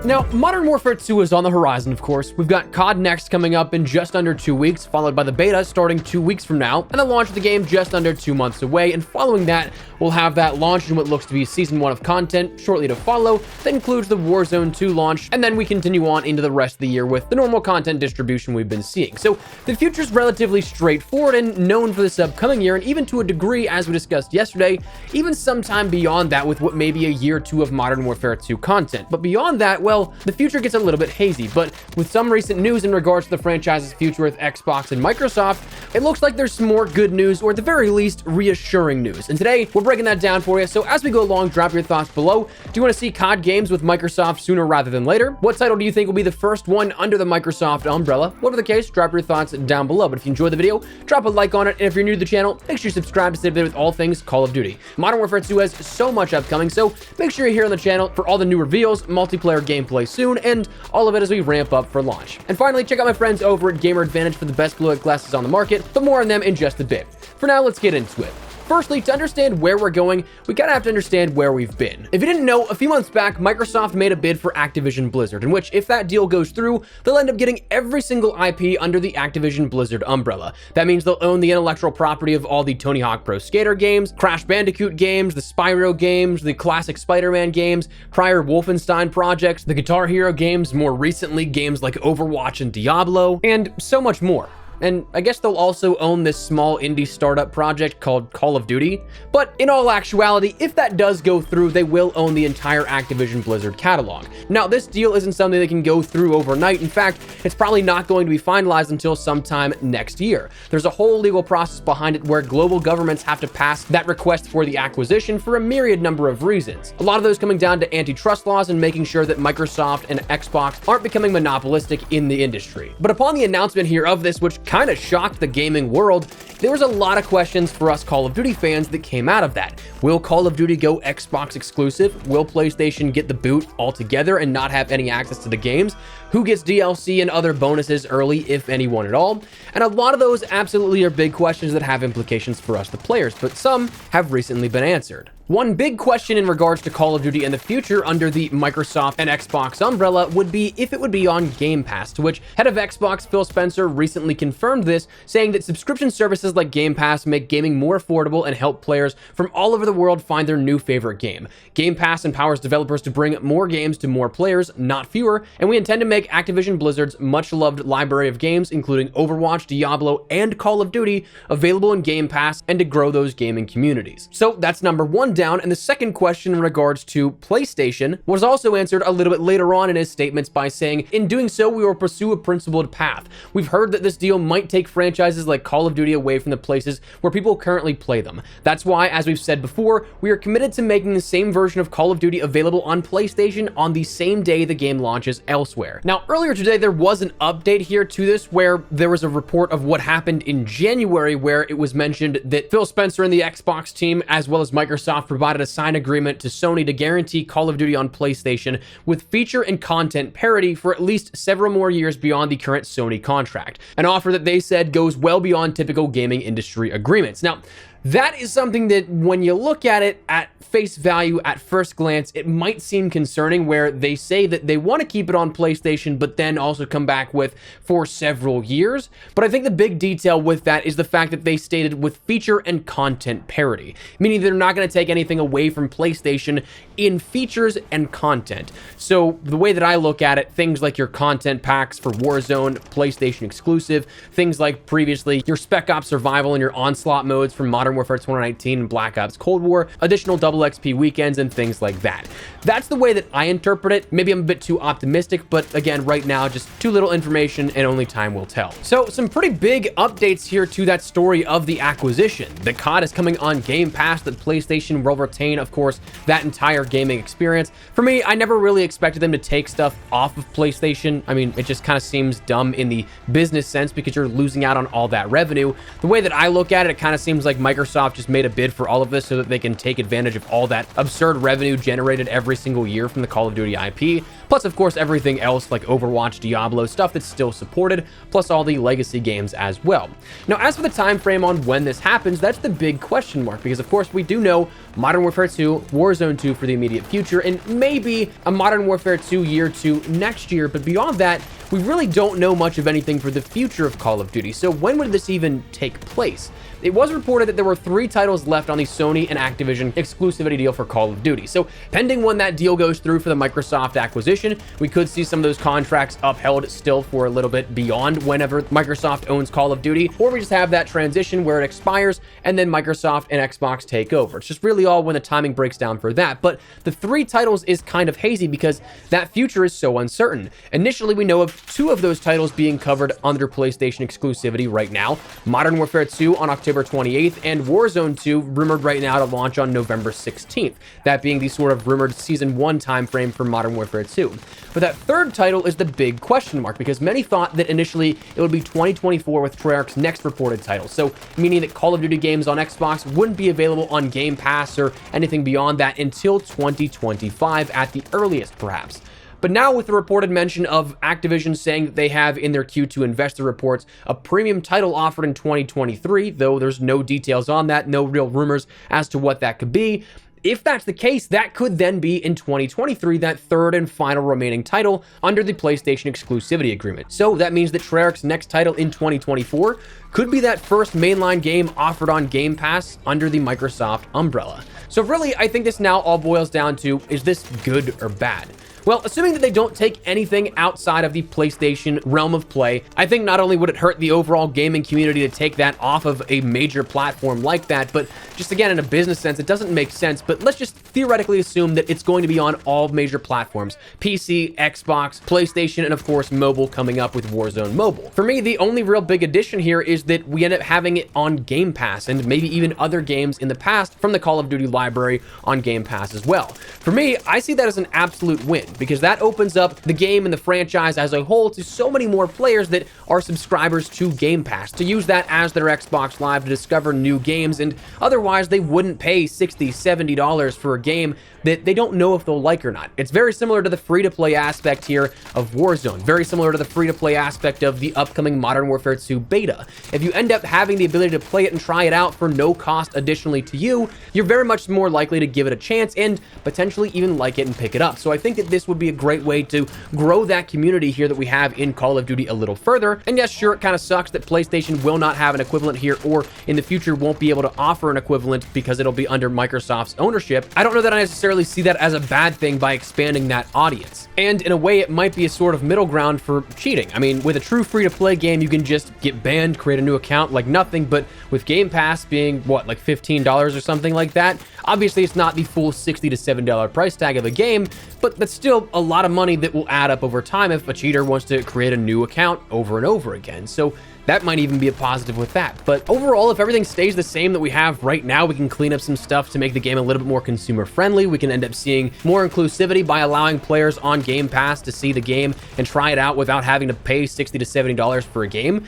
Now, Modern Warfare 2 is on the horizon, of course. We've got COD Next coming up in just under 2 weeks, followed by the beta starting 2 weeks from now, and the launch of the game just under 2 months away. And following that, we'll have that launch in what looks to be Season 1 of content shortly to follow. That includes the Warzone 2 launch, and then we continue on into the rest of the year with the normal content distribution we've been seeing. So the future's relatively straightforward and known for this upcoming year, and even to a degree, as we discussed yesterday, even sometime beyond that with what may be a year or two of Modern Warfare 2 content. But beyond that, well, the future gets a little bit hazy, but with some recent news in regards to the franchise's future with Xbox and Microsoft, it looks like there's some more good news, or at the very least, reassuring news. And today, we're breaking that down for you. So as we go along, drop your thoughts below. Do you want to see COD games with Microsoft sooner rather than later? What title do you think will be the first one under the Microsoft umbrella? Whatever the case, drop your thoughts down below. But if you enjoyed the video, drop a like on it. And if you're new to the channel, make sure you subscribe to stay updated with all things Call of Duty. Modern Warfare 2 has so much upcoming, so make sure you're here on the channel for all the new reveals, multiplayer gameplay soon, and all of it as we ramp up for launch. And finally, check out my friends over at GamerAdvantage for the best blue light glasses on the market, but more on them in just a bit. For now, let's get into it. Firstly, to understand where we're going, we kind of have to understand where we've been. If you didn't know, a few months back, Microsoft made a bid for Activision Blizzard, in which, if that deal goes through, they'll end up getting every single IP under the Activision Blizzard umbrella. That means they'll own the intellectual property of all the Tony Hawk Pro Skater games, Crash Bandicoot games, the Spyro games, the classic Spider-Man games, prior Wolfenstein projects, the Guitar Hero games, more recently games like Overwatch and Diablo, and so much more. And I guess they'll also own this small indie startup project called Call of Duty. But in all actuality, if that does go through, they will own the entire Activision Blizzard catalog. Now, this deal isn't something they can go through overnight. In fact, it's probably not going to be finalized until sometime next year. There's a whole legal process behind it where global governments have to pass that request for the acquisition for a myriad number of reasons. A lot of those coming down to antitrust laws and making sure that Microsoft and Xbox aren't becoming monopolistic in the industry. But upon the announcement here of this, which kind of shocked the gaming world, there was a lot of questions for us Call of Duty fans that came out of that. Will Call of Duty go Xbox exclusive? Will PlayStation get the boot altogether and not have any access to the games? Who gets DLC and other bonuses early, if anyone at all? And a lot of those absolutely are big questions that have implications for us, the players, but some have recently been answered. One big question in regards to Call of Duty and the future under the Microsoft and Xbox umbrella would be if it would be on Game Pass, to which head of Xbox Phil Spencer recently confirmed this, saying that subscription services like Game Pass make gaming more affordable and help players from all over the world find their new favorite game. Game Pass empowers developers to bring more games to more players, not fewer, and we intend to make Activision Blizzard's much-loved library of games, including Overwatch, Diablo, and Call of Duty, available in Game Pass and to grow those gaming communities. So that's number one down. And the second question in regards to PlayStation was also answered a little bit later on in his statements by saying, in doing so, we will pursue a principled path. We've heard that this deal might take franchises like Call of Duty away from the places where people currently play them. That's why, as we've said before, we are committed to making the same version of Call of Duty available on PlayStation on the same day the game launches elsewhere. Now, earlier today, there was an update here to this where there was a report of what happened in January where it was mentioned that Phil Spencer and the Xbox team, as well as Microsoft, provided a signed agreement to Sony to guarantee Call of Duty on PlayStation with feature and content parity for at least several more years beyond the current Sony contract, an offer that they said goes well beyond typical gaming industry agreements. Now, that is something that when you look at it at face value at first glance, it might seem concerning, where they say that they want to keep it on PlayStation, but then also come back with for several years. But I think the big detail with that is the fact that they stated with feature and content parity, meaning they're not going to take anything away from PlayStation in features and content. So the way that I look at it, things like your content packs for Warzone, PlayStation exclusive, things like previously your Spec Ops Survival and your Onslaught modes from Modern Warfare 2019 and Black Ops Cold War, additional double XP weekends and things like that. That's the way that I interpret it. Maybe I'm a bit too optimistic, but again, right now, just too little information and only time will tell. So some pretty big updates here to that story of the acquisition. The COD is coming on Game Pass, that PlayStation will retain, of course, that entire gaming experience. For me, I never really expected them to take stuff off of PlayStation. I mean, it just kind of seems dumb in the business sense because you're losing out on all that revenue. The way that I look at it, it kind of seems like Microsoft just made a bid for all of this so that they can take advantage of all that absurd revenue generated every single year from the Call of Duty IP. plus of course everything else like Overwatch, Diablo, stuff that's still supported, plus all the legacy games as well. Now, as for the time frame on when this happens, that's the big question mark, because of course we do know Modern Warfare 2, Warzone 2 for the immediate future, and maybe a Modern Warfare 2 year 2 next year, but beyond that, we really don't know much of anything for the future of Call of Duty. So when would this even take place? It was reported that there were 3 titles left on the Sony and Activision exclusivity deal for Call of Duty. So pending when that deal goes through for the Microsoft acquisition, we could see some of those contracts upheld still for a little bit beyond whenever Microsoft owns Call of Duty, or we just have that transition where it expires and then Microsoft and Xbox take over. It's just really all when the timing breaks down for that. But the 3 titles is kind of hazy because that future is so uncertain. Initially, we know of 2 of those titles being covered under PlayStation exclusivity right now. Modern Warfare 2 on October 28th, and Warzone 2 rumored right now to launch on November 16th, that being the sort of rumored Season 1 timeframe for Modern Warfare 2. But that 3rd title is the big question mark, because many thought that initially it would be 2024 with Treyarch's next reported title, so meaning that Call of Duty games on Xbox wouldn't be available on Game Pass or anything beyond that until 2025 at the earliest, perhaps. But now with the reported mention of Activision saying that they have in their Q2 investor reports a premium title offered in 2023, though there's no details on that, no real rumors as to what that could be. If that's the case, that could then be in 2023, that 3rd and final remaining title under the PlayStation exclusivity agreement. So that means that Treyarch's next title in 2024 could be that first mainline game offered on Game Pass under the Microsoft umbrella. So really, I think this now all boils down to, is this good or bad? Well, assuming that they don't take anything outside of the PlayStation realm of play, I think not only would it hurt the overall gaming community to take that off of a major platform like that, but just again, in a business sense, it doesn't make sense. But let's just theoretically assume that it's going to be on all major platforms: PC, Xbox, PlayStation, and of course, mobile coming up with Warzone Mobile. For me, the only real big addition here is that we end up having it on Game Pass, and maybe even other games in the past from the Call of Duty library on Game Pass as well. For me, I see that as an absolute win, because that opens up the game and the franchise as a whole to so many more players that are subscribers to Game Pass, to use that as their Xbox Live to discover new games, and otherwise they wouldn't pay $60, $70 for a game that they don't know if they'll like or not. It's very similar to the free-to-play aspect here of Warzone, very similar to the free-to-play aspect of the upcoming Modern Warfare 2 beta. If you end up having the ability to play it and try it out for no cost additionally to you, you're very much more likely to give it a chance and potentially even like it and pick it up. So I think that this would be a great way to grow that community here that we have in Call of Duty a little further. And yes, sure, it kind of sucks that PlayStation will not have an equivalent here, or in the future won't be able to offer an equivalent because it'll be under Microsoft's ownership. I don't know that I necessarily see that as a bad thing by expanding that audience. And in a way, it might be a sort of middle ground for cheating. I mean, with a true free-to-play game, you can just get banned, create a new account like nothing, but with Game Pass being, what, like $15 or something like that, obviously it's not the full $60 to $70 price tag of a game, but that's still a lot of money that will add up over time if a cheater wants to create a new account over and over again. So that might even be a positive with that. But overall, if everything stays the same that we have right now, we can clean up some stuff to make the game a little bit more consumer friendly. We can end up seeing more inclusivity by allowing players on Game Pass to see the game and try it out without having to pay $60 to $70 for a game.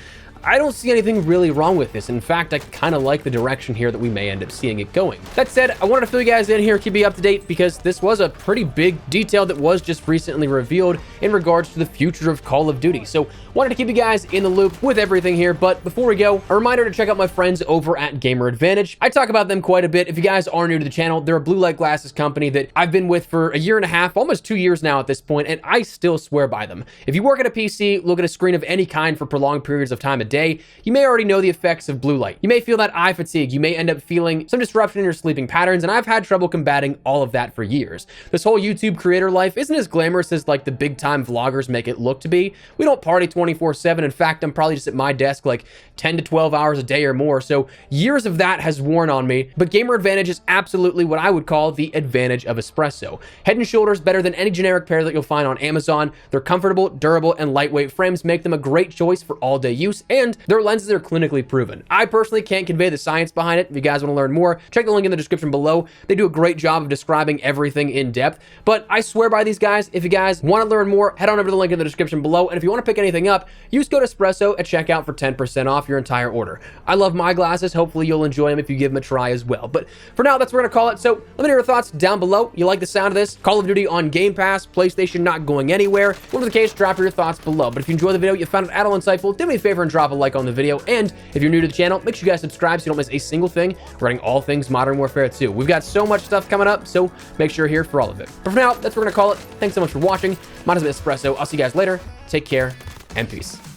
I don't see anything really wrong with this. In fact, I kind of like the direction here that we may end up seeing it going. That said, I wanted to fill you guys in here, keep you up to date, because this was a pretty big detail that was just recently revealed in regards to the future of Call of Duty. So wanted to keep you guys in the loop with everything here. But before we go, a reminder to check out my friends over at GamerAdvantage. I talk about them quite a bit. If you guys are new to the channel, they're a blue light glasses company that I've been with for a year and a half, almost 2 years now at this point, and I still swear by them. If you work at a PC, look at a screen of any kind for prolonged periods of time a day, you may already know the effects of blue light. You may feel that eye fatigue. You may end up feeling some disruption in your sleeping patterns, and I've had trouble combating all of that for years. This whole YouTube creator life isn't as glamorous as like the big time vloggers make it look to be. We don't party 24/7. In fact, I'm probably just at my desk like 10 to 12 hours a day or more. So years of that has worn on me, but GamerAdvantage is absolutely what I would call the advantage of espresso. Head and shoulders better than any generic pair that you'll find on Amazon. They're comfortable, durable, and lightweight frames make them a great choice for all day use, and their lenses are clinically proven. I personally can't convey the science behind it. If you guys want to learn more, check the link in the description below. They do a great job of describing everything in depth, but I swear by these guys. If you guys want to learn more, head on over to the link in the description below, and if you want to pick anything up, use code Espresso at checkout for 10% off your entire order. I love my glasses. Hopefully you'll enjoy them if you give them a try as well. But for now, that's what we're going to call it. So let me know your thoughts down below. You like the sound of this? Call of Duty on Game Pass, PlayStation not going anywhere. Whatever the case, drop your thoughts below. But if you enjoyed the video, you found it at all insightful, do me a favor and drop a like on the video. And if you're new to the channel, make sure you guys subscribe so you don't miss a single thing regarding all things Modern Warfare 2. We've got so much stuff coming up, so make sure you're here for all of it. But for now, that's what we're going to call it. Thanks so much for watching. My name is Espresso. I'll see you guys later. Take care and peace.